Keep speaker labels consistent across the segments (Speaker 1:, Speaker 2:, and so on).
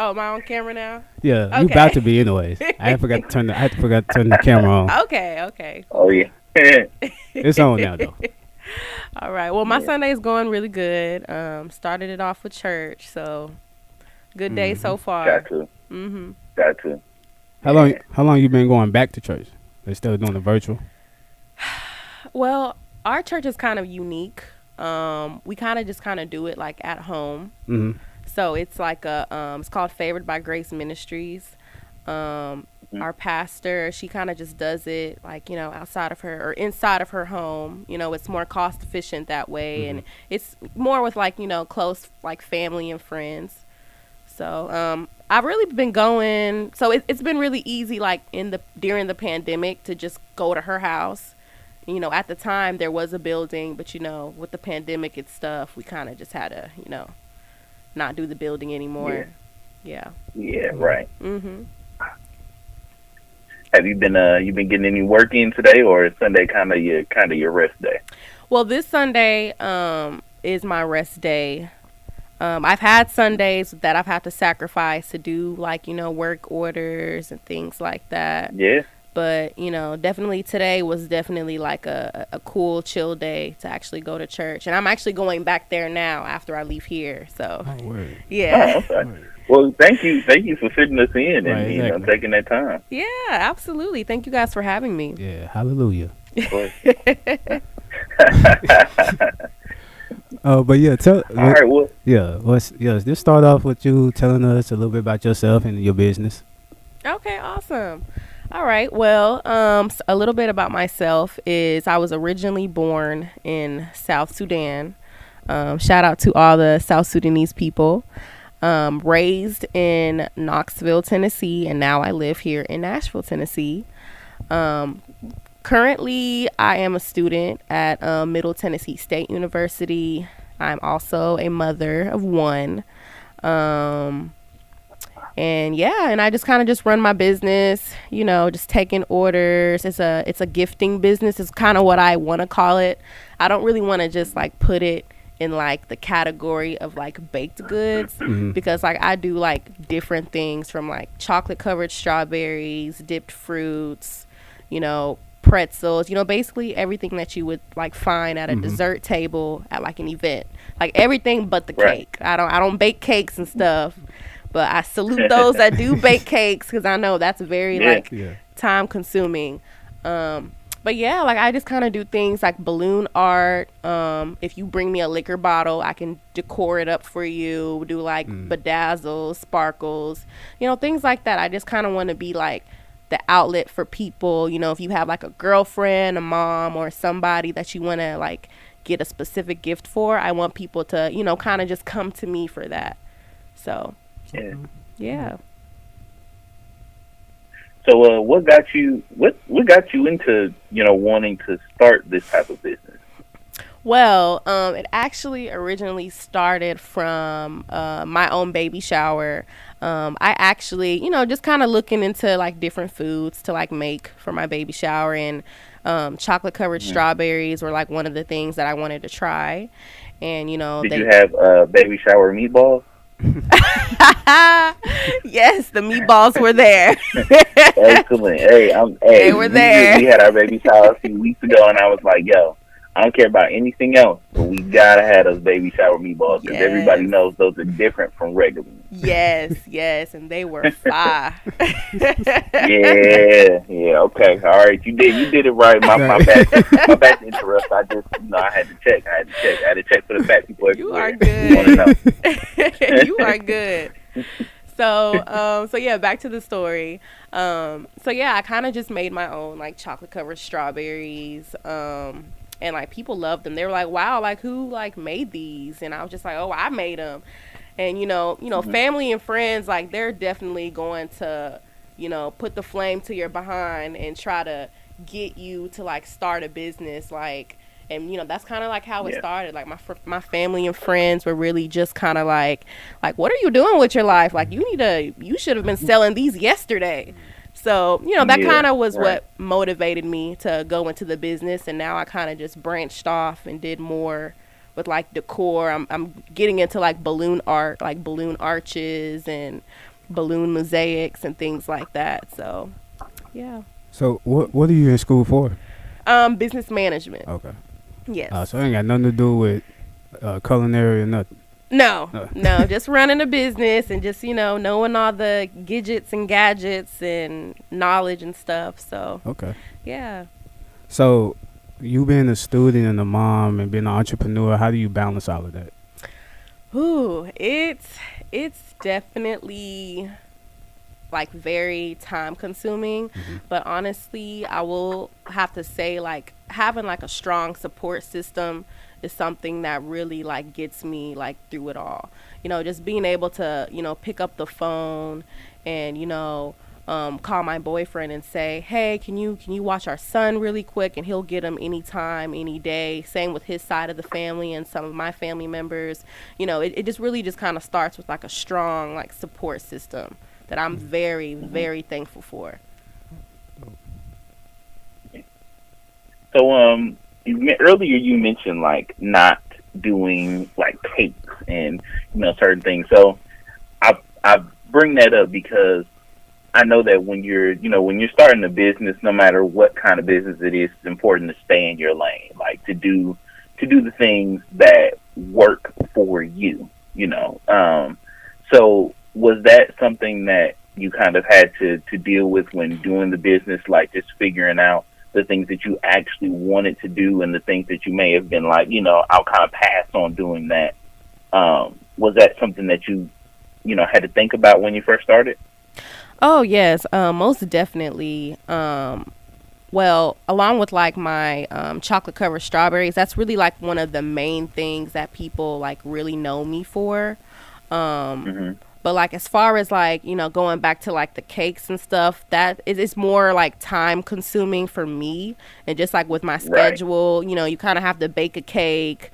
Speaker 1: Oh, am I on camera now?
Speaker 2: Yeah,
Speaker 1: Okay.
Speaker 2: you about to be anyways. I had forgot to turn the camera on.
Speaker 1: Okay.
Speaker 3: Oh
Speaker 1: Cool.
Speaker 3: yeah.
Speaker 2: It's on now though.
Speaker 1: All right. Well, my
Speaker 3: Yeah.
Speaker 1: Sunday's going really good. Started it off with church, so good day so far.
Speaker 3: Got to.
Speaker 1: Mm-hmm.
Speaker 3: Got to.
Speaker 2: How long you been going back to church? They still doing the virtual?
Speaker 1: Well, our church is kind of unique. We kind of just do it like at home.
Speaker 2: Mm-hmm.
Speaker 1: So it's like it's called Favored by Grace Ministries. Our pastor, she kind of just does it like, outside of her or inside of her home. It's more cost efficient that way. And it's more with like, close like family and friends. So I've really been going. So it's been really easy like during the pandemic to just go to her house. At the time there was a building, but with the pandemic and stuff, we kind of just had to, not do the building anymore. Yeah.
Speaker 3: Yeah, right.
Speaker 1: Mhm.
Speaker 3: Have you been getting any work in today, or is Sunday kind of your rest day?
Speaker 1: Well, this Sunday is my rest day. I've had Sundays that I've had to sacrifice to do like, work orders and things like that.
Speaker 3: Yeah.
Speaker 1: But, definitely today was definitely like a cool, chill day to actually go to church. And I'm actually going back there now after I leave here. So,
Speaker 2: word.
Speaker 1: yeah.
Speaker 3: Oh, okay. Well, thank you for fitting us in and
Speaker 2: Right, exactly.
Speaker 3: taking that time.
Speaker 1: Yeah, absolutely. Thank you guys for having me.
Speaker 2: Yeah, hallelujah.
Speaker 3: Of course.
Speaker 2: But yeah,
Speaker 3: All right. Well,
Speaker 2: just start off with you telling us a little bit about yourself and your business.
Speaker 1: Okay, awesome. All right. Well, a little bit about myself is I was originally born in South Sudan. Shout out to all the South Sudanese people. Raised in Knoxville, Tennessee, and now I live here in Nashville, Tennessee. Currently, I am a student at Middle Tennessee State University. I'm also a mother of one. And I just kind of just run my business, just taking orders. It's a gifting business. It's kind of what I want to call it. I don't really want to just like put it in like the category of like baked goods because like I do like different things from like chocolate covered strawberries, dipped fruits, pretzels, basically everything that you would like find at a dessert table at like an event, like everything but the cake. I don't bake cakes and stuff. But I salute those that do bake cakes because I know that's very time consuming. But yeah, like I just kind of do things like balloon art. If you bring me a liquor bottle, I can decor it up for you. Do like bedazzles, sparkles, things like that. I just kind of want to be like the outlet for people. If you have like a girlfriend, a mom, or somebody that you want to like get a specific gift for, I want people to, kind of just come to me for that. So. Yeah.
Speaker 3: So, what got you into wanting to start this type of business?
Speaker 1: Well, it actually originally started from my own baby shower. I actually, just kind of looking into like different foods to like make for my baby shower, and chocolate covered strawberries were like one of the things that I wanted to try. And
Speaker 3: did you have baby shower meatballs?
Speaker 1: Yes, the meatballs were there.
Speaker 3: Excellent.
Speaker 1: They were there.
Speaker 3: We had our baby shower a few weeks ago, and I was like, "Yo, I don't care about anything else, but we gotta have those baby shower meatballs because everybody knows those are different from regular."
Speaker 1: Yes, and they were fire.
Speaker 3: Yeah. Okay, all right. You did it right. My bad to interrupt. I just, I had to check. I had to check for the fat people everywhere.
Speaker 1: You are good. You are good. So yeah, back to the story. I kind of just made my own like chocolate covered strawberries. And like people loved them. They were like, "Wow, like who like made these?" And I was just like, "Oh, I made them." And family and friends, like they're definitely going to, put the flame to your behind and try to get you to like start a business, like. And that's kind of like how it started. Like my family and friends were really just kind of like, what are you doing with your life? Like you should have been selling these yesterday. So, that kind of was what motivated me to go into the business. And now I kind of just branched off and did more with like decor. I'm getting into like balloon art, like balloon arches and, balloon mosaics and things like that. So, yeah.
Speaker 2: So what are you in school for?
Speaker 1: Business management.
Speaker 2: Okay.
Speaker 1: Yes.
Speaker 2: So it ain't got nothing to do with culinary or nothing.
Speaker 1: No, no, just running a business and just, knowing all the gadgets and gadgets and knowledge and stuff. So,
Speaker 2: Okay.
Speaker 1: yeah.
Speaker 2: So you being a student and a mom and being an entrepreneur, how do you balance all of that?
Speaker 1: Ooh, it's definitely like very time consuming, but honestly, I will have to say like having like a strong support system is something that really like gets me like through it all. Just being able to, pick up the phone and, call my boyfriend and say, hey, can you watch our son really quick, and he'll get him anytime, any day. Same with his side of the family and some of my family members. It just really just kind of starts with like a strong like support system that I'm very, very thankful for.
Speaker 3: So, earlier you mentioned like not doing like cakes and certain things. So, I bring that up because I know that when you're starting a business, no matter what kind of business it is, it's important to stay in your lane, like to do the things that work for you. So was that something that you kind of had to deal with when doing the business, like just figuring out the things that you actually wanted to do and the things that you may have been like, I'll kind of pass on doing that. Was that something that you had to think about when you first started?
Speaker 1: Oh, yes, most definitely. Well, along with like my chocolate covered strawberries, that's really like one of the main things that people like really know me for. But like as far as like, going back to like the cakes and stuff, that it's more like time consuming for me. And just like with my schedule, you kind of have to bake a cake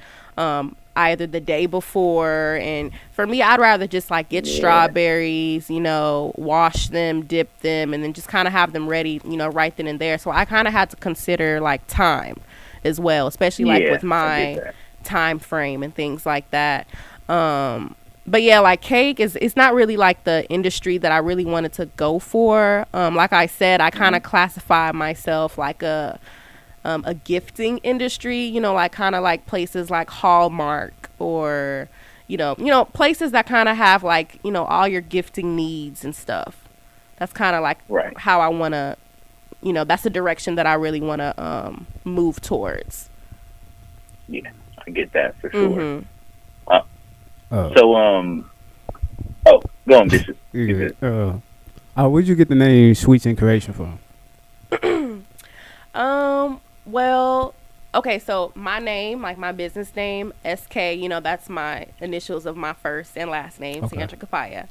Speaker 1: either the day before. And for me, I'd rather just like get strawberries, wash them, dip them, and then just kind of have them ready, right then and there. So I kind of had to consider like time as well, especially like with my time frame and things like that. But yeah, like cake it's not really like the industry that I really wanted to go for. Like I said, I kind of classify myself like a gifting industry, like kind of like places like Hallmark or, places that kind of have like, all your gifting needs and stuff. That's kind of like how I want to, that's the direction that I really want to move towards.
Speaker 3: Yeah, I get that for sure.
Speaker 1: Mm-hmm.
Speaker 3: So, go on, Bishop.
Speaker 2: Where'd you get the name Sweets and Creation from?
Speaker 1: Well, okay, so my name, like my business name, SK, that's my initials of my first and last name, Sandra Kapaya.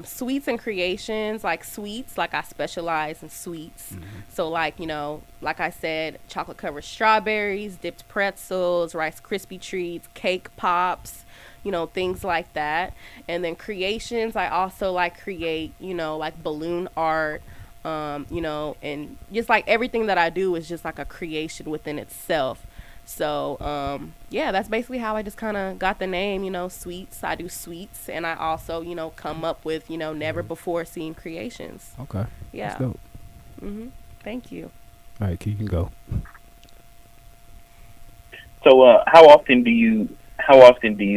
Speaker 1: Sweets and Creations, like sweets, like I specialize in sweets. So like, like I said, chocolate covered strawberries, dipped pretzels, Rice Krispie treats, cake pops, things like that. And then creations, I also like create, like balloon art, and just like everything that I do is just like a creation within itself. So, yeah, that's basically how I just kind of got the name, sweets. I do sweets, and I also, come up with, never before seen creations.
Speaker 2: Okay.
Speaker 1: Yeah.
Speaker 2: That's dope.
Speaker 1: Thank you.
Speaker 2: All right, you can go.
Speaker 3: So, how often do you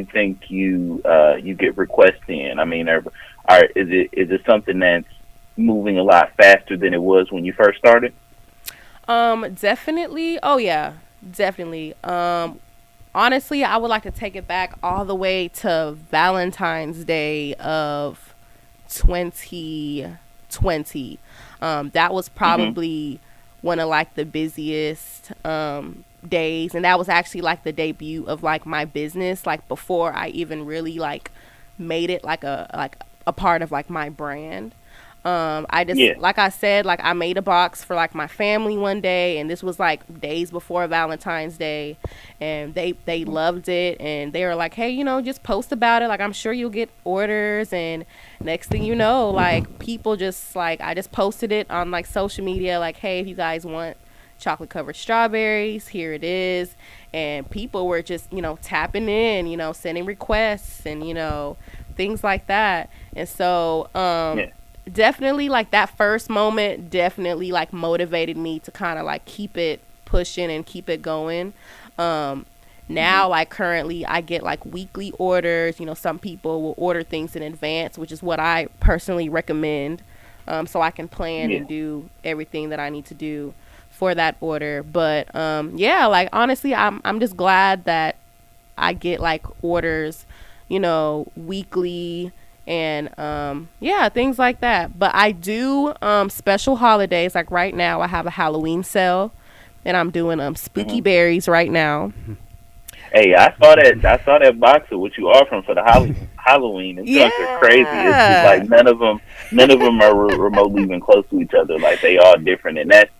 Speaker 3: think you get requests in? I mean, is it something that's moving a lot faster than it was when you first started?
Speaker 1: Definitely. Oh yeah, definitely. Honestly, I would like to take it back all the way to Valentine's Day of 2020. That was probably one of like the busiest days, and that was actually like the debut of like my business, like before I even really like made it like a part of like my brand. I just like I said, like I made a box for like my family one day, and this was like days before Valentine's Day, and they loved it, and they were like, hey, just post about it, like I'm sure you'll get orders. And next thing you know, like people just like, I just posted it on like social media, like, hey, if you guys want chocolate covered strawberries, here it is. And people were just tapping in, sending requests, and things like that. And so
Speaker 3: Yeah.
Speaker 1: definitely like that first moment definitely like motivated me to kind of like keep it pushing and keep it going. Now like currently I get like weekly orders. You know, some people will order things in advance, which is what I personally recommend, so I can plan and do everything that I need to do for that order. But yeah, like honestly I'm just glad that I get like orders, you know, weekly, and yeah, things like that. But I do special holidays. Like right now I have a Halloween sale, and I'm doing spooky berries right now.
Speaker 3: Hey, I saw that box of what you offering for the Halloween. And junk are crazy. It's just like none of them are remotely even close to each other. Like they all different, and that's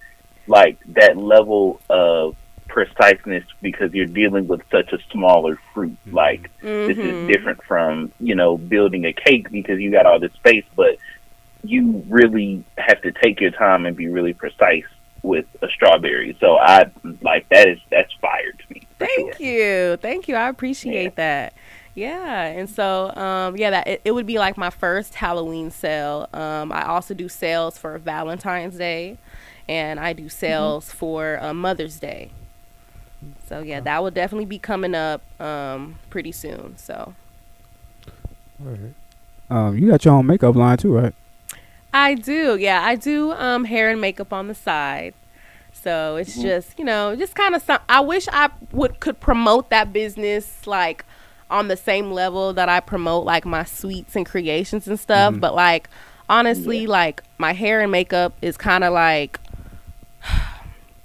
Speaker 3: like that level of preciseness because you're dealing with such a smaller fruit. Like this is different from, you know, building a cake because you got all this space, but you really have to take your time and be really precise with a strawberry. So I like that's fire to me.
Speaker 1: Thank you. I appreciate that. Yeah, and so yeah, that it would be like my first Halloween sale. I also do sales for Valentine's Day, and I do sales for Mother's Day. So yeah, that will definitely be coming up pretty soon. So.
Speaker 2: All right. You got your own makeup line too, right?
Speaker 1: I do. Yeah, I do hair and makeup on the side. So it's just, you know, just kind of I wish I could promote that business like on the same level that I promote like my sweets and creations and stuff. But like honestly, like my hair and makeup is kind of like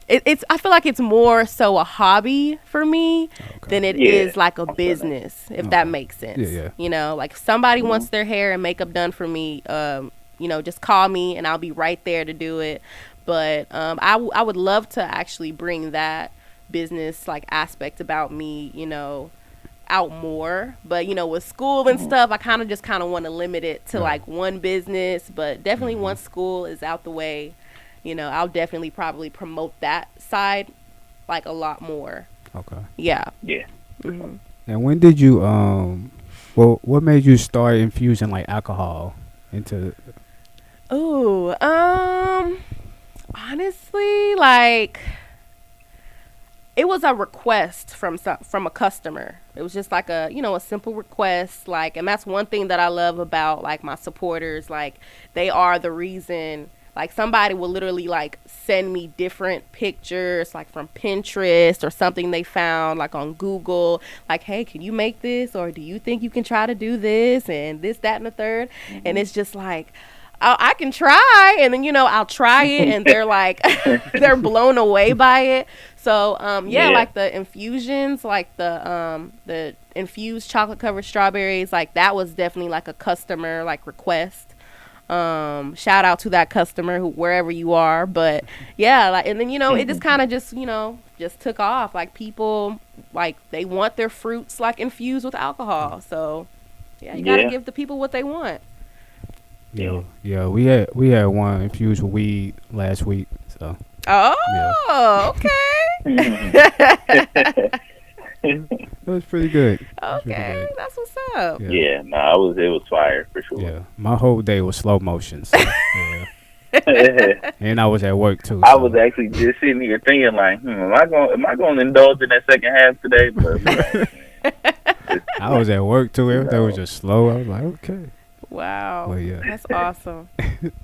Speaker 1: it's I feel like it's more so a hobby for me than it is like a business, if that makes sense. You know, like if somebody wants their hair and makeup done for me, you know, just call me and I'll be right there to do it. But I would love to actually bring that business like aspect about me, you know, out more. But, you know, with school and stuff, I kind of want to limit it to like one business. But definitely once school is out the way, you know, I'll definitely probably promote that side like a lot more.
Speaker 2: Okay.
Speaker 1: Yeah.
Speaker 3: Yeah.
Speaker 2: And when did you well, what made you start infusing like alcohol into?
Speaker 1: Ooh, honestly, like it was a request from a customer. It was just like a, you know, a simple request, like, and that's one thing that I love about like my supporters. Like they are the reason. Like somebody will literally like send me different pictures like from Pinterest or something they found like on Google, like, hey, can you make this, or do you think you can try to do this and this, that, and the third. And it's just like, I can try, and then, you know, I'll try it and they're like they're blown away by it. So like the infusions, like the infused chocolate covered strawberries, like that was definitely like a customer like request. Shout out to that customer wherever you are. But yeah, like, and then, you know, it just kind of just, you know, just took off. Like people like they want their fruits like infused with alcohol. So yeah, you gotta give the people what they want.
Speaker 2: Yeah, we had one infused with weed last week. So.
Speaker 1: Okay.
Speaker 2: It was pretty good.
Speaker 1: Okay, that's what's up.
Speaker 3: Yeah, no, it was fire for sure.
Speaker 2: Yeah, my whole day was slow motion. So, yeah. And I was at work too.
Speaker 3: I was actually just sitting here thinking like, am I going to indulge in that second half today? But
Speaker 2: I was at work too. Everything was just slow. I was like, okay.
Speaker 1: Wow.
Speaker 2: Well, yeah.
Speaker 1: That's awesome.